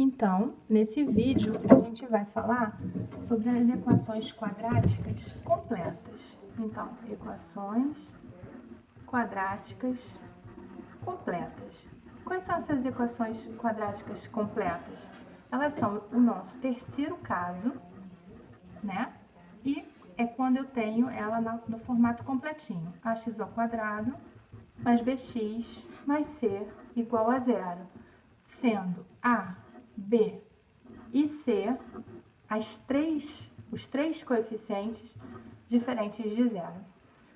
Então, nesse vídeo, a gente vai falar sobre as equações quadráticas completas. Então, equações quadráticas completas. Quais são essas equações quadráticas completas? Elas são o nosso terceiro caso, né? E é quando eu tenho ela no formato completinho. Ax ao quadrado mais bx mais c igual a zero, sendo a, b e c os três coeficientes diferentes de zero,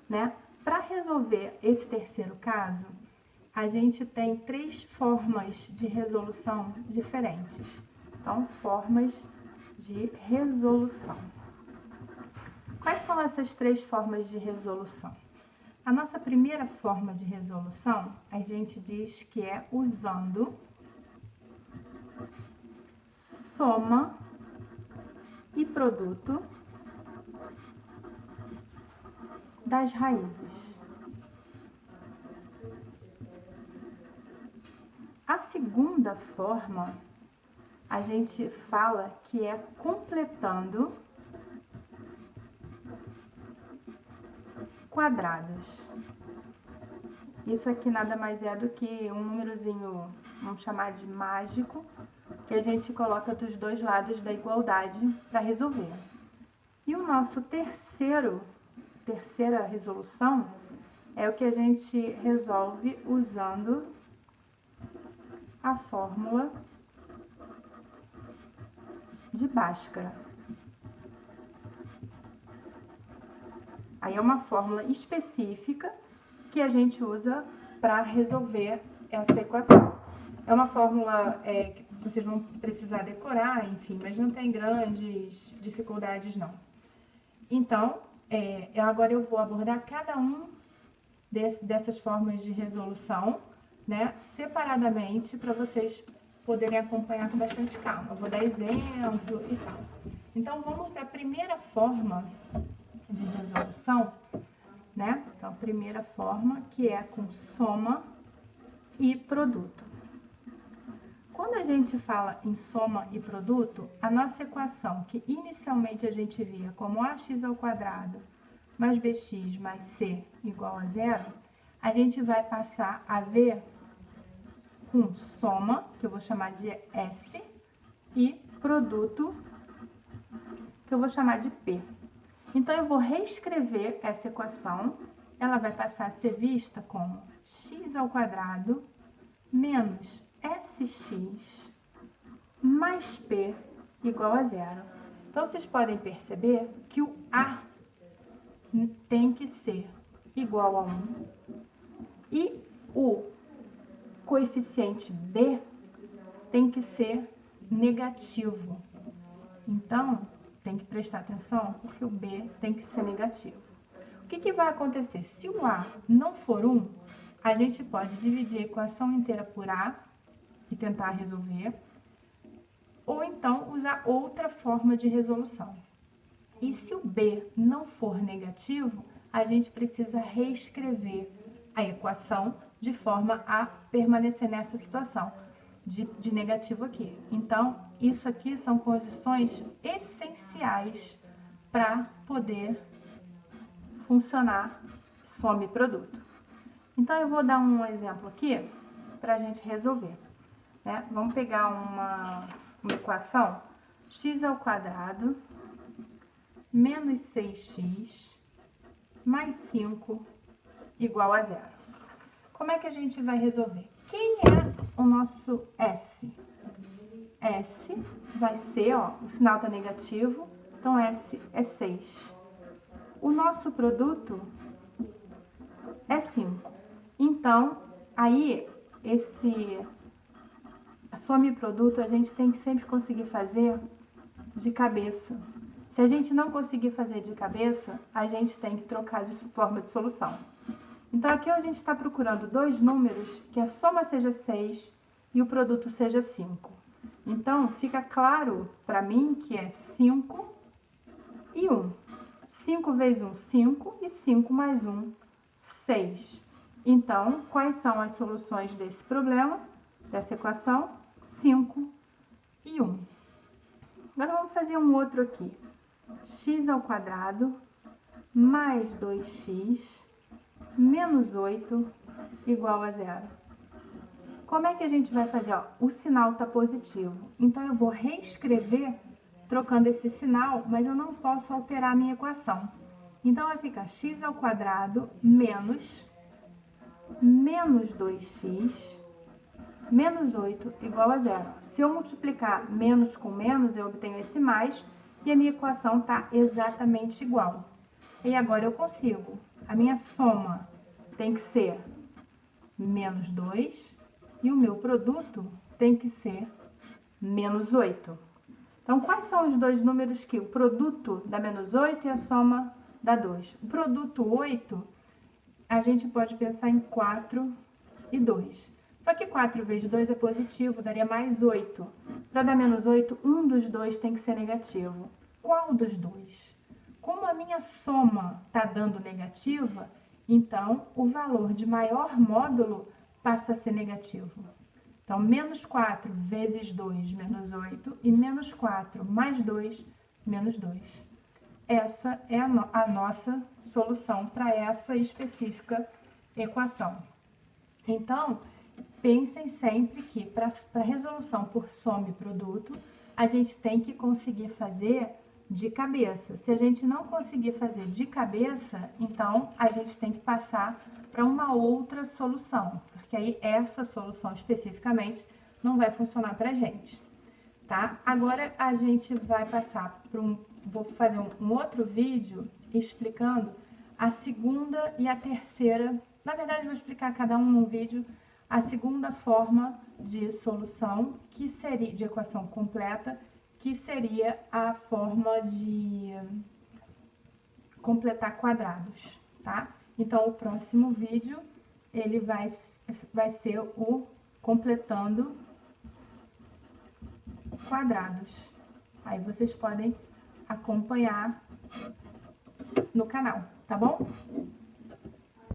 né? Para resolver esse terceiro caso, a gente tem três formas de resolução diferentes. Então, formas de resolução. Quais são essas três formas de resolução? A nossa primeira forma de resolução, a gente diz que é usando soma e produto das raízes. A segunda forma, a gente fala que é completando quadrados. Isso aqui nada mais é do que um númerozinho, vamos chamar de mágico, que a gente coloca dos dois lados da igualdade para resolver. E o nosso terceira resolução é o que a gente resolve usando a fórmula de Bhaskara. Aí é uma fórmula específica que a gente usa para resolver essa equação. É uma fórmula que vocês vão precisar decorar, enfim, mas não tem grandes dificuldades, não. Então, agora eu vou abordar cada um dessas formas de resolução, né, separadamente, para vocês poderem acompanhar com bastante calma. Eu vou dar exemplo e tal. Então, vamos para a primeira forma de resolução, né? Então, a primeira forma, que é com soma e produto. Quando a gente fala em soma e produto, a nossa equação, que inicialmente a gente via como ax ao quadrado mais bx mais c igual a zero, a gente vai passar a ver com soma, que eu vou chamar de S, e produto, que eu vou chamar de P. Então, eu vou reescrever essa equação, ela vai passar a ser vista como x ao quadrado menos sx mais p igual a zero. Então, vocês podem perceber que o a tem que ser igual a 1 e o coeficiente b tem que ser negativo. Então, tem que prestar atenção porque o b tem que ser negativo. O que vai acontecer? Se o a não for 1, a gente pode dividir a equação inteira por a e tentar resolver, ou então usar outra forma de resolução. E se o b não for negativo, a gente precisa reescrever a equação de forma a permanecer nessa situação de negativo aqui. Então, isso aqui são condições essenciais para poder funcionar soma e produto. Então, eu vou dar um exemplo aqui para a gente resolver, né? Vamos pegar uma equação, x ao quadrado menos 6x mais 5 igual a zero. Como é que a gente vai resolver? Quem é o nosso S? S vai ser, ó, o sinal está negativo, então S é 6. O nosso produto é 5. Então, aí, a soma e produto a gente tem que sempre conseguir fazer de cabeça. Se a gente não conseguir fazer de cabeça, a gente tem que trocar de forma de solução. Então, aqui a gente está procurando dois números que a soma seja 6 e o produto seja 5. Então, fica claro para mim que é 5 e 1. 5 vezes 1, 5, e 5 mais 1, 6. Então, quais são as soluções desse problema, dessa equação? 5 e 1. Agora vamos fazer um outro aqui. X ao quadrado mais 2x menos 8 igual a 0. Como é que a gente vai fazer? Ó, o sinal está positivo, então eu vou reescrever trocando esse sinal, mas eu não posso alterar a minha equação. Então vai ficar x ao quadrado menos 2x menos 8 igual a 0. Se eu multiplicar menos com menos, eu obtenho esse mais e a minha equação está exatamente igual. E agora eu consigo. A minha soma tem que ser menos 2 e o meu produto tem que ser menos 8. Então, quais são os dois números que o produto dá menos 8 e a soma dá 2? O produto 8, a gente pode pensar em 4 e 2. Só que 4 vezes 2 é positivo, daria mais 8. Para dar menos 8, um dos dois tem que ser negativo. Qual dos dois? Como a minha soma está dando negativa, então o valor de maior módulo passa a ser negativo. Então, menos 4 vezes 2, menos 8, e menos 4 mais 2, menos 2. Essa é a nossa solução para essa específica equação. Então, pensem sempre que para resolução por soma e produto, a gente tem que conseguir fazer de cabeça. Se a gente não conseguir fazer de cabeça, então a gente tem que passar para uma outra solução, porque aí essa solução especificamente não vai funcionar para a gente, tá? Agora a gente vai passar para vou fazer um outro vídeo explicando a segunda e a terceira, na verdade vou explicar cada um num vídeo, a segunda forma de solução, que seria de equação completa, que seria a forma de completar quadrados, tá? Então, o próximo vídeo, ele vai ser o completando quadrados. Aí vocês podem acompanhar no canal, tá bom?